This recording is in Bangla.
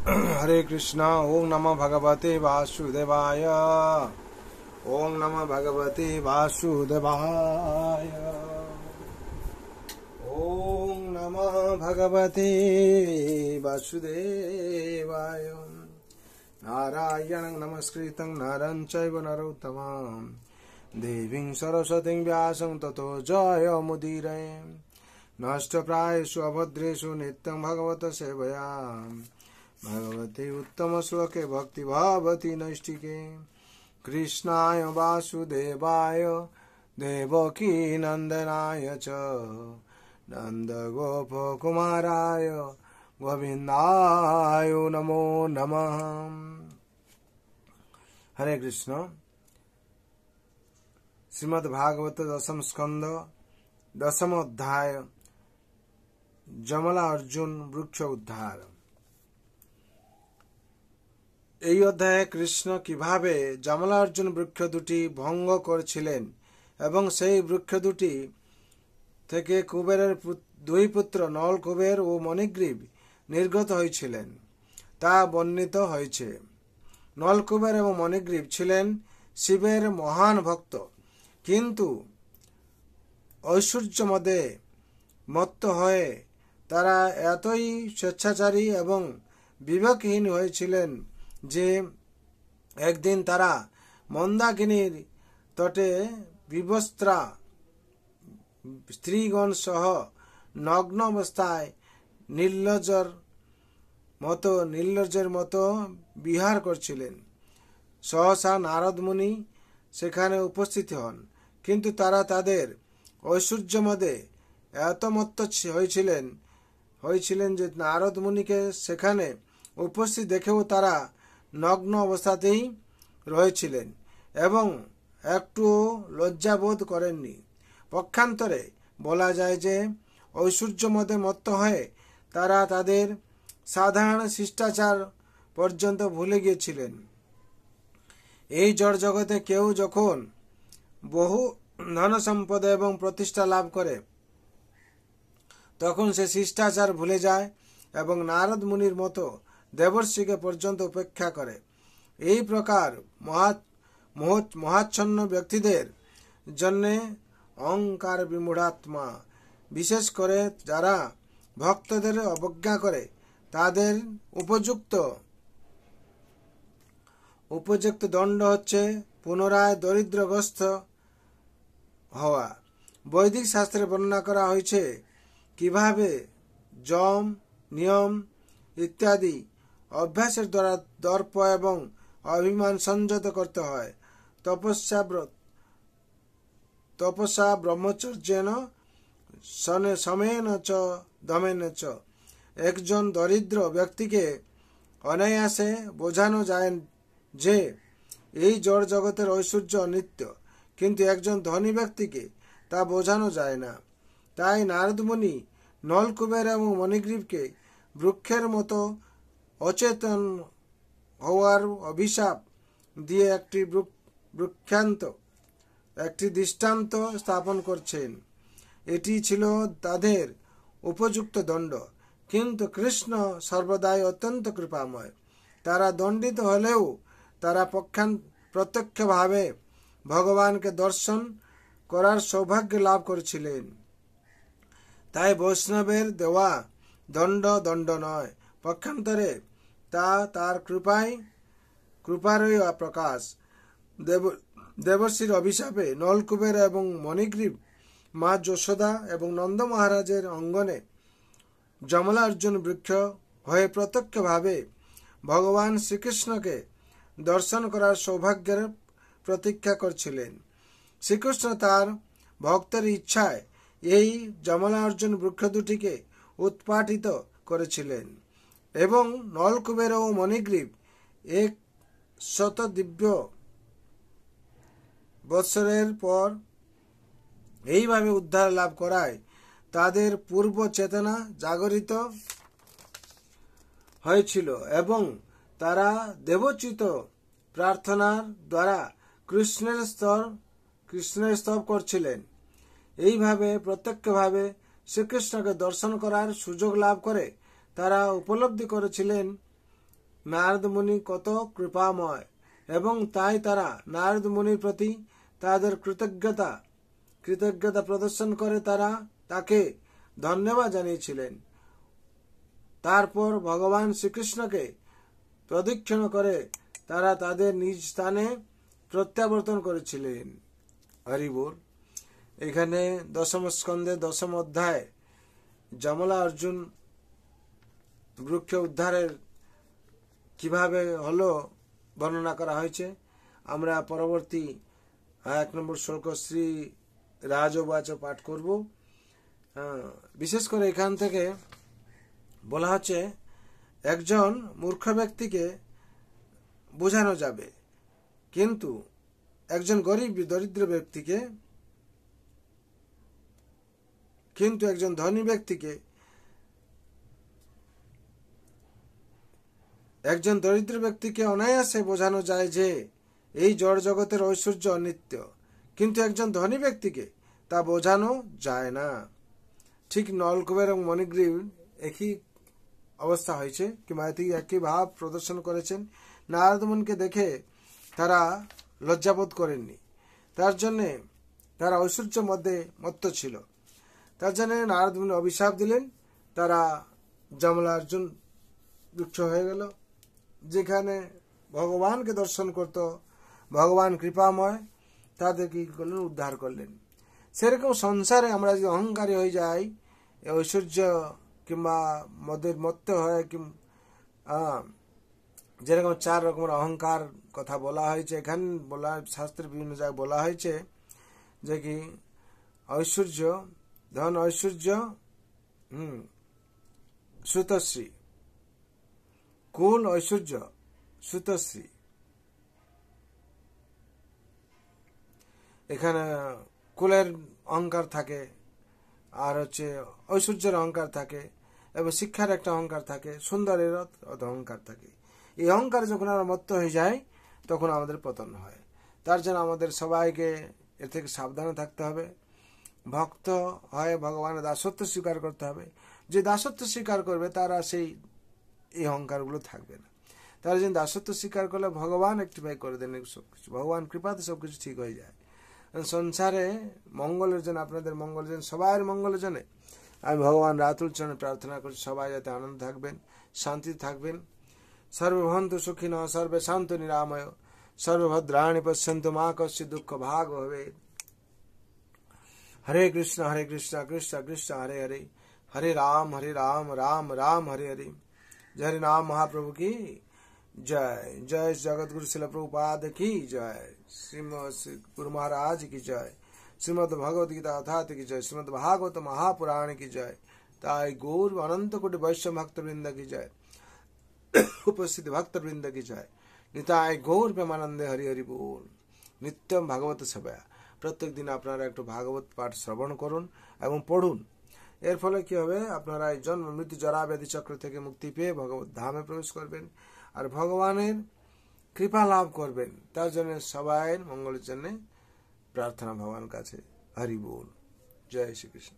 हरे कृष्णा। ओम नमः भगवते वासुदेवाय। ओम नमः भगवते वासुदेवाय। ओम नमः भगवते वासुदेवाय। नारायणं नमस्कृतं नरं चैव नरोत्तमं देवीं सरस्वतीं व्यासं ततो जयमुदीरये। नष्टप्रायेषु अभद्रेषु नित्यं भगवत सेवया भगवते उत्तम श्लोके भक्ति भवति नैष्टिके। कृष्णाय वासुदेवाय देवकी नंदनाय च नंद गोप कुमाराय गोविंदाय नमो नमः। हरे कृष्ण। श्रीमद् भागवत दशम स्कंद दशम अध्याय जमला अर्जुन वृक्ष उद्धार। এই অধ্যায়ে কৃষ্ণ কিভাবে যমলা অর্জুন বৃক্ষ দুটি ভঙ্গ করেছিলেন এবং সেই বৃক্ষ দুটি থেকে কুবেরের দুই পুত্র নল কুবের ও মণিগ্রীব নির্গত হয়েছিলেন তা বর্ণিত হয়েছে। নল কুবের এবং মণিগ্রীব ছিলেন শিবের মহান ভক্ত, কিন্তু ঐশ্বর্যমদে মত্ত হয়ে তারা এতই স্বেচ্ছাচারী এবং বিবেকহীন হয়েছিলেন যে একদিন তারা মন্দাকিনীর তটে বিবস্ত্রা স্ত্রীগণ সহ নগ্ন অবস্থায় নির্লজ্জের মতো বিহার করছিলেন। সহসা নারদ মুনি সেখানে উপস্থিত হন, কিন্তু তারা তাদের ঐশ্বর্যমদে এত মত্ত হয়েছিলেন যে নারদ মুনিকে সেখানে উপস্থিত দেখেও তারা নগ্ন অবস্থাতেই রয়েছিলেন এবং একটুও লজ্জাবোধ করেননি। পক্ষান্তরে বলা যায় যে ঐশ্বর্যমদে মত্ত হয়ে তারা তাদের সাধারণ শিষ্টাচার পর্যন্ত ভুলে গিয়েছিলেন। এই জড় জগতে কেউ যখন বহু ধন সম্পদ এবং প্রতিষ্ঠা লাভ করে তখন সে শিষ্টাচার ভুলে যায় এবং নারদ মুনির মতো দেবর্ষিকে পর্যন্ত উপেক্ষা করে। এই প্রকার মহাচ্ছন্ন ব্যক্তিদের জন্য অহংকার বিমূঢ়াত্মা, বিশেষ করে যারা ভক্তদের অবজ্ঞা করে, তাদের উপযুক্ত দণ্ড হচ্ছে পুনরায় দরিদ্রগ্রস্ত হওয়া। বৈদিক শাস্ত্রে বর্ণনা করা হয়েছে কিভাবে যম, নিয়ম ইত্যাদি অভ্যাসের দ্বারা দর্প এবং অভিমান সংযত করতে হয়। তপস্যা ব্রহ্মচর্যেন সমেন চ দমেন চ। একজন দরিদ্র ব্যক্তিকে অনায়াসে বোঝানো যায় যে এই জড় জগতের ঐশ্বর্য অনিত্য, কিন্তু একজন ধনী ব্যক্তিকে তা বোঝানো যায় না। তাই নারদ মুনি নলকুবের এবং মণিগ্রীবকে বৃক্ষের মতো অচেতন হওয়ার অভিশাপ দিয়ে একটি দৃষ্টান্ত স্থাপন করছেন। এটি ছিল তাদের উপযুক্ত দণ্ড, কিন্তু কৃষ্ণ সর্বদাই অত্যন্ত কৃপাময়। তারা দণ্ডিত হলেও তারা প্রত্যক্ষভাবে ভগবানকে দর্শন করার সৌভাগ্য লাভ করেছিলেন। তাই বৈষ্ণবের দেওয়া দণ্ড নয়, পক্ষান্তরে তা তার কৃপারই প্রকাশ। দেবর্ষির অভিশাপে নলকুবের এবং মণিগ্রীব মা যশোদা এবং নন্দ মহারাজের অঙ্গনে যমলা অর্জুন বৃক্ষ হয়ে প্রত্যক্ষভাবে ভগবান শ্রীকৃষ্ণকে দর্শন করার সৌভাগ্যের প্রতীক্ষা করছিলেন। শ্রীকৃষ্ণ তার ভক্তের ইচ্ছায় এই যমলা অর্জুন বৃক্ষ দুটিকে উৎপাটিত করেছিলেন এবং নলকুবের ও মণিগ্রীব 100 দিব্য বৎসরের পর এইভাবে উদ্ধার লাভ করায় তাদের পূর্ব চেতনা জাগরিত হয়েছিল এবং তারা দেবোচিত প্রার্থনার দ্বারা কৃষ্ণের স্তব করছিলেন। এইভাবে প্রত্যক্ষভাবে শ্রীকৃষ্ণকে দর্শন করার সুযোগ লাভ করে তারা উপলব্ধি করেছিলেন নারদ মুনি কত কৃপাময়, এবং তাই তারা নারদ মুনির প্রতি তাদের কৃতজ্ঞতা প্রদর্শন করে তারা তাকে ধন্যবাদ জানিয়েছিলেন। তারপর ভগবান শ্রীকৃষ্ণকে প্রদক্ষিণ করে তারা তাদের নিজ স্থানে প্রত্যাবর্তন করেছিলেন। হরি বল। এখানে দশম স্কন্ধে দশম অধ্যায় যমলা অর্জুন বৃক্ষ উদ্ধারের কিভাবে হলো বর্ণনা করা হয়েছে। আমরা পরবর্তী 1 নম্বর শ্লোক শ্রী রাজবাচ পাঠ করব। বিশেষ করে এখান থেকে বলা হচ্ছে একজন মূর্খ ব্যক্তিকে বোঝানো যাবে, কিন্তু একজন দরিদ্র ব্যক্তিকে, কিন্তু একজন ধনী ব্যক্তিকে, একজন দরিদ্র ব্যক্তিকে অনায়াসে বোঝানো যায় যে এই জড় জগতের ঐশ্বর্য অনিত্য, কিন্তু একজন ধনী ব্যক্তিকে তা বোঝানো যায় না। ঠিক নলকুবের এবং মণিগ্রীব একই অবস্থা হয়েছে, কিংবা একই ভাব প্রদর্শন করেছেন। নারদ মুনিকে দেখে তারা লজ্জাবোধ করেননি, তার জন্যে তারা ঐশ্বর্য মধ্যে মত্ত ছিল। তার জন্য নারদ মুনি অভিশাপ দিলেন, তারা যমলা অর্জুন বৃক্ষ হয়ে গেল, যেখানে ভগবানকে দর্শন করত, ভগবান কৃপাময়, তাদের কি করলেন, উদ্ধার করলেন। সেরকম সংসারে আমরা যদি অহংকারী হয়ে যাই, ঐশ্বর্য কিংবা মদের মত্ত হয়, যেরকম 4 রকমের অহংকার কথা বলা হয়েছে, এখানে বলা শাস্ত্রের বিভিন্ন জায়গায় বলা হয়েছে যে কি ঐশ্বর্য, ধন ঐশ্বর্য, সুতশ্রী, কুল ঐশ্বর্য সুতশ্রী। এখানে কুলের অহংকার থাকে, আর হচ্ছে ঐশ্বর্যের অহংকার থাকে, এবং শিক্ষার একটা অহংকার থাকে, সুন্দরের অহংকার থাকে। এই অহংকার যখন আমরা মত্ত হয়ে যায় তখন আমাদের পতন হয়। তার জন্য আমাদের সবাইকে এর থেকে সাবধানে থাকতে হবে। ভক্ত হয় ভগবানের দাসত্ব স্বীকার করতে হবে। যে দাসত্ব স্বীকার করবে তারা এই অহংকারগুলো থাকবে না। তারা যে দাসত্ব স্বীকার করলে ভগবান একটিভাবে করে দেন সবকিছু, ভগবান কৃপাতে সবকিছু ঠিক হয়ে যায়। সংসারে মঙ্গলের জন্য, আপনাদের মঙ্গলের জন্য, সবাই মঙ্গলের জন্য আমি ভগবান রাতুল চরণে প্রার্থনা করছি, সবাই যাতে আনন্দ থাকবেন, শান্তি থাকবেন। সর্বভন্তু সুখিন সর্বে শান্ত নিরাময় সর্বভদ্রাণি পশ্যন্তু মা কস্য দুঃখ ভাগ ভবেৎ। হরে কৃষ্ণ কৃষ্ণ কৃষ্ণ হরে হরে, হরে রাম রাম রাম হরে হরে। जय नाम महाप्रभु की जय। जय जगत गुरु शिल प्रभुपाद की जय। श्रीमद गुरु महाराज की जय। श्रीमद भगवद गीता अथात की जय। श्रीमद भागवत महापुराण की जय। ताई गौर अनंत कोटि वैष्णव भक्त वृंद की जय। उपस्थित भक्त वृंद की जय। निताय गौर प्रेमानंदे हरि हरि बोल। नित्यम भागवत सेवा। प्रत्येक दिन আপনারা একটু ভাগবত পাঠ শ্রবণ করুন এবং পড়ুন। এর ফলে কি হবে, আপনারা এই জন্ম মৃত্যু জরা ব্যাধি চক্র থেকে মুক্তি পেয়ে ভগবত ধামে প্রবেশ করবেন আর ভগবানের কৃপা লাভ করবেন। তার জন্য সবাই মঙ্গলের জন্য প্রার্থনা ভগবান কাছে। হরি বল। জয় শ্রীকৃষ্ণ।